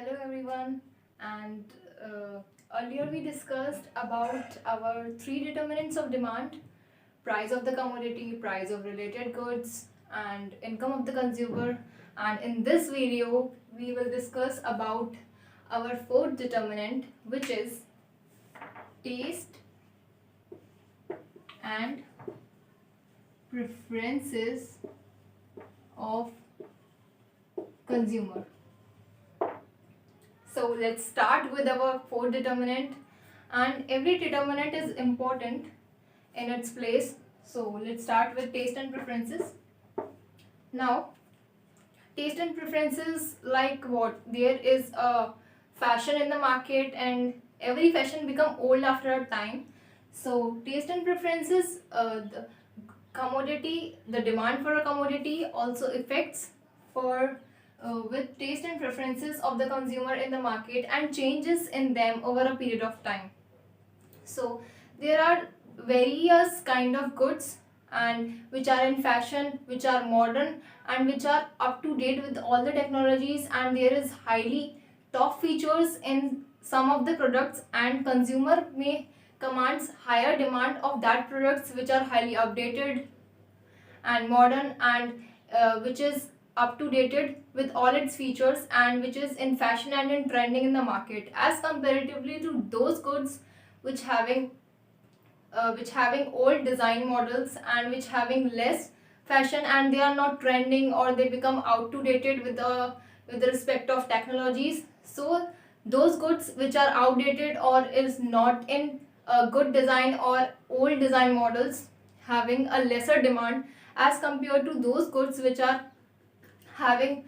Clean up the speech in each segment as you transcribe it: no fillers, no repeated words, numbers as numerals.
Hello everyone, and earlier we discussed about our three determinants of demand: price of the commodity, price of related goods, and income of the consumer. And in this video, we will discuss about our fourth determinant, which is taste and preferences of consumer. So let's start with our fourth determinant, and every determinant is important in its place. So let's start with taste and preferences. Now, taste and preferences, like what? There is a fashion in the market, and every fashion become old after a time. So taste and preferences, the commodity, the demand for a commodity also affects for with taste and preferences of the consumer in the market and changes in them over a period of time. So there are various kind of goods and which are in fashion, which are modern, and which are up to date with all the technologies, and there is highly top features in some of the products, and consumer may commands higher demand of that products which are highly updated and modern, and which is up to dated with all its features, and which is in fashion and in trending in the market, as comparatively to those goods which having old design models and which having less fashion, and they are not trending or they become out to dated with the respect of technologies. So those goods which are outdated or is not in a good design or old design models having a lesser demand as compared to those goods which are having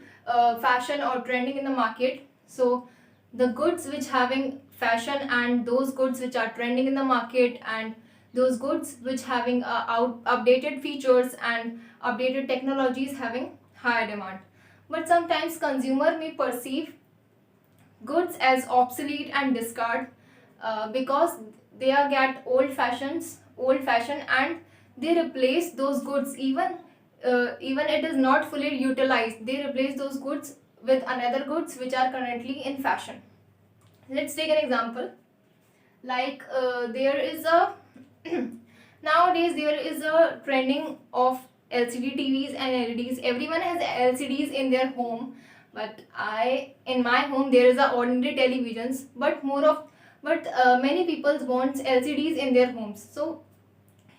fashion or trending in the market. So the goods which having fashion and those goods which are trending in the market, and those goods which having updated features and updated technologies having higher demand. But sometimes consumer may perceive goods as obsolete and discard because they are get old fashioned, and they replace those goods, even it is not fully utilized, they replace those goods with another goods which are currently in fashion. Let's take an example, like there is a nowadays there is a trending of LCD TVs and LEDs. Everyone has LCDs in their home, but in my home there is a ordinary televisions, but many people wants LCDs in their homes. So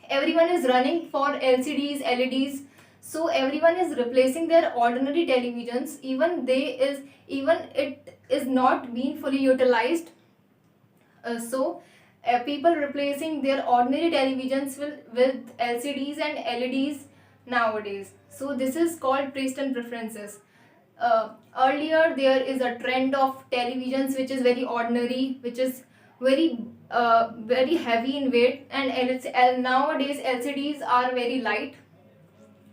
everyone is running for LCDs, LEDs. So everyone is replacing their ordinary televisions, even it is not being fully utilized. People replacing their ordinary televisions with LCDs and LEDs nowadays. So this is called taste and preferences. Earlier there is a trend of televisions which is very ordinary, which is very heavy in weight, and nowadays LCDs are very light.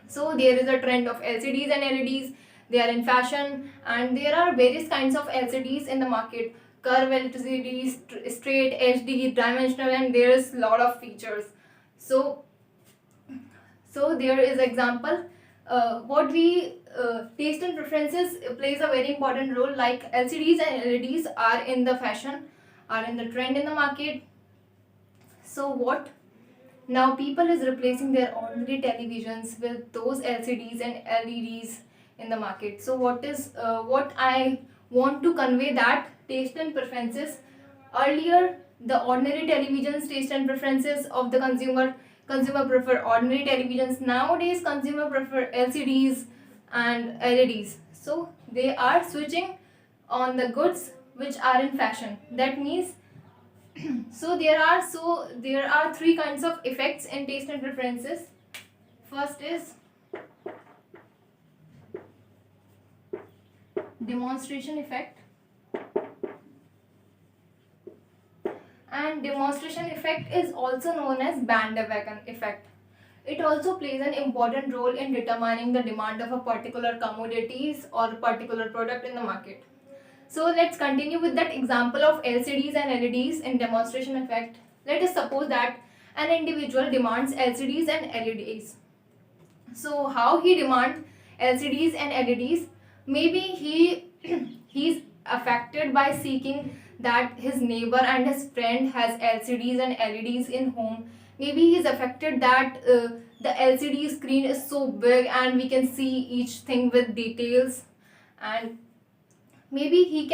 So there is a trend of LCDs and LEDs. They are in fashion, and there are various kinds of LCDs in the market: curve LCD, straight, HD, dimensional, and there is lot of features. So there is example, what we taste and preferences plays a very important role. Like LCDs and LEDs are in the fashion, are in the trend in the market. So what? Now people is replacing their ordinary televisions with those LCDs and LEDs in the market. So what I want to convey, that taste and preferences, earlier the ordinary televisions taste and preferences of the consumer prefer ordinary televisions. Nowadays consumer prefer LCDs and LEDs. So they are switching on the goods which are in fashion. That means there are three kinds of effects in taste and preferences. First is demonstration effect, and demonstration effect is also known as bandwagon effect. It also plays an important role in determining the demand of a particular commodities or particular product in the market. So let's continue with that example of LCDs and LEDs in demonstration effect. Let us suppose that an individual demands LCDs and LEDs. So how he demand LCDs and LEDs? Maybe he's affected by seeing that his neighbor and his friend has LCDs and LEDs in home. Maybe he's affected that the LCD screen is so big and we can see each thing with details. And maybe he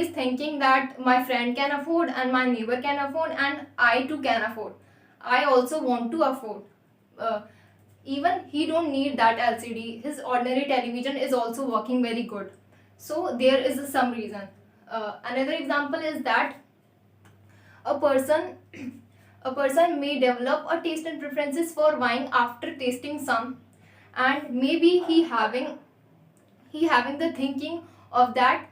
is thinking that my friend can afford and my neighbor can afford and I too can afford. I also want to afford. uh, Even he don't need that LCD, his ordinary television is also working very good. So there is some reason. Another example is that a person a person may develop a taste and preferences for wine after tasting some, and maybe he having the thinking of that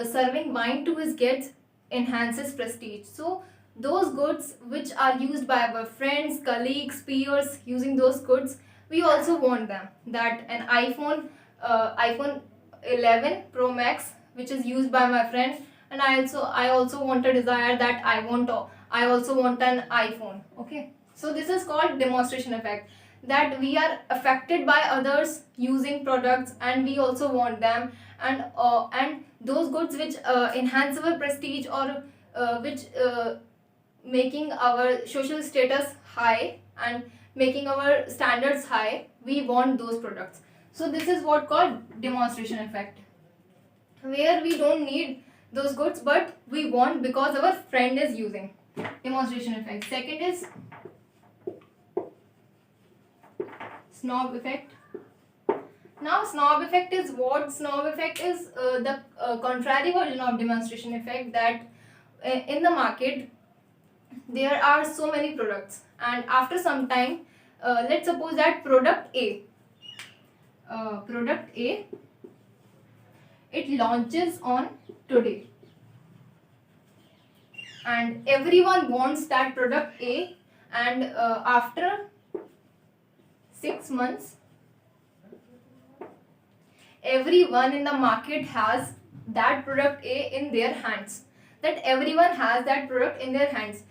serving wine to his kids enhances prestige. So those goods which are used by our friends, colleagues, peers, using those goods, we also want them. That an iPhone 11 Pro Max, which is used by my friend, and I also want a desire that I also want an iPhone. Okay, so this is called demonstration effect, that we are affected by others using products and we also want them. And those goods which enhance our prestige, or which making our social status high and making our standards high, we want those products. So this is what called demonstration effect, where we don't need those goods but we want because our friend is using. Demonstration effect. Second is snob effect. Now snob effect is what? Snob effect is the contrary version of demonstration effect, that in the market there are so many products, and after some time, let's suppose that product A, it launches on today, and everyone wants that product A, and after 6 months everyone in the market has that product A in their hands. That everyone has that product in their hands.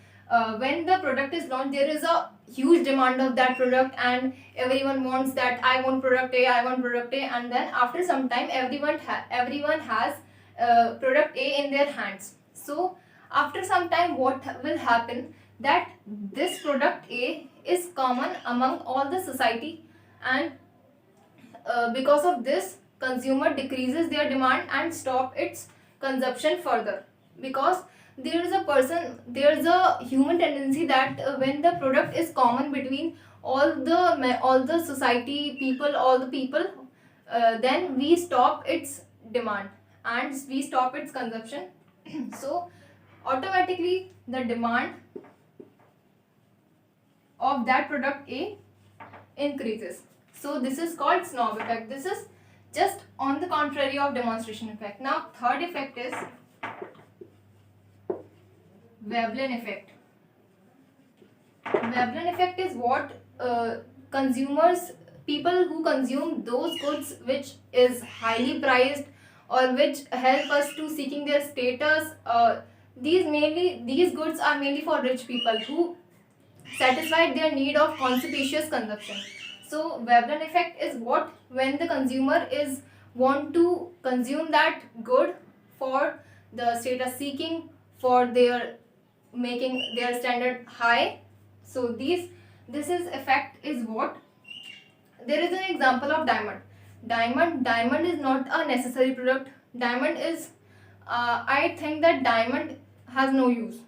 When the product is launched, there is a huge demand of that product, and everyone wants that. I want product A, I want product A, and then after some time, everyone has product A in their hands. So after some time, what will happen? That this product A is common among all the society, and because of this, consumer decreases their demand and stop its consumption further. Because there is a human tendency that when the product is common between all the society people, all the people, then we stop its demand and we stop its consumption. So automatically the demand of that product A increases. So this is called snob effect. This is just on the contrary of demonstration effect. Now third effect is Veblen effect. Veblen effect is what? People who consume those goods which is highly priced or which help us to seeking their status. These goods are mainly for rich people who satisfied their need of conspicuous consumption. So Veblen effect is what? When the consumer is want to consume that good for the status seeking, for their making their standard high. So this is effect is what? There is an example of diamond. Diamond is not a necessary product. Diamond is I think that diamond has no use.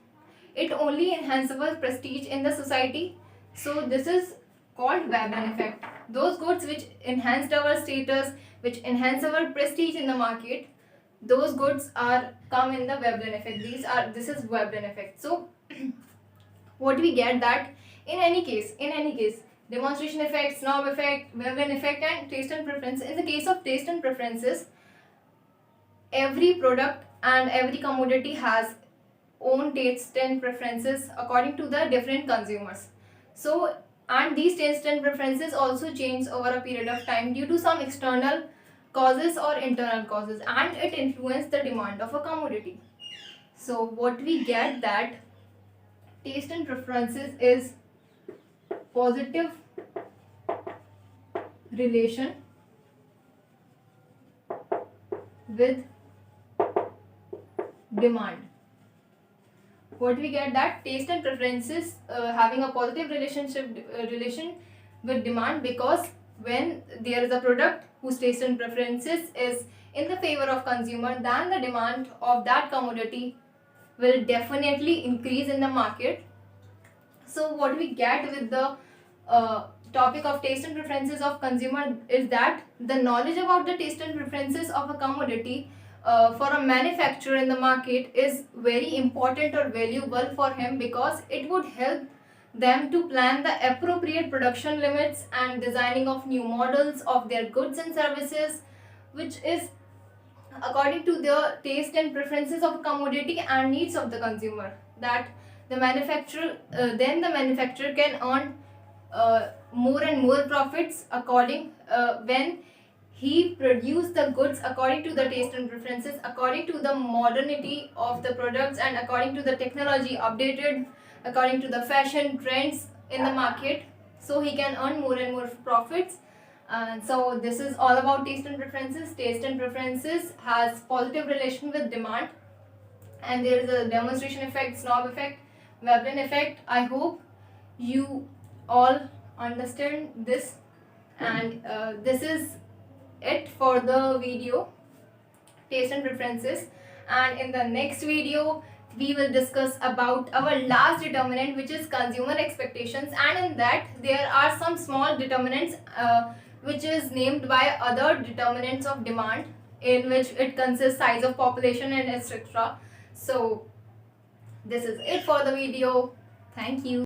It only enhances our prestige in the society. So this is called Veblen effect. Those goods which enhanced our status, which enhance our prestige in the market, those goods are come in the Veblen effect. This is Veblen effect. So what we get that in any case, demonstration effect, snob effect, Veblen effect, and taste and preference. In the case of taste and preferences, every product and every commodity has own taste and preferences according to the different consumers. So and these taste and preferences also change over a period of time due to some external causes or internal causes, and it influences the demand of a commodity. So what we get that taste and preferences is positive relation with demand. What we get, that taste and preferences having a positive relation with demand, because when there is a product whose taste and preferences is in the favor of consumer, then the demand of that commodity will definitely increase in the market. So what we get with the topic of taste and preferences of consumer is that the knowledge about the taste and preferences of a commodity for a manufacturer in the market is very important or valuable for him, because it would help them to plan the appropriate production limits and designing of new models of their goods and services, which is according to the taste and preferences of a commodity and needs of the consumer. That the manufacturer then the manufacturer can earn more and more profits according when he produce the goods according to the taste and preferences, according to the modernity of the products, and according to the technology updated, according to the fashion trends in the market. So he can earn more and more profits. So this is all about taste and preferences. Taste and preferences has positive relation with demand, and there is a demonstration effect, snob effect, Veblen effect. I hope you all understand this, and this is it for the video taste and preferences. And in the next video we will discuss about our last determinant, which is consumer expectations, and in that there are some small determinants which is named by other determinants of demand, in which it consists size of population and etc. So this is it for the video. Thank you.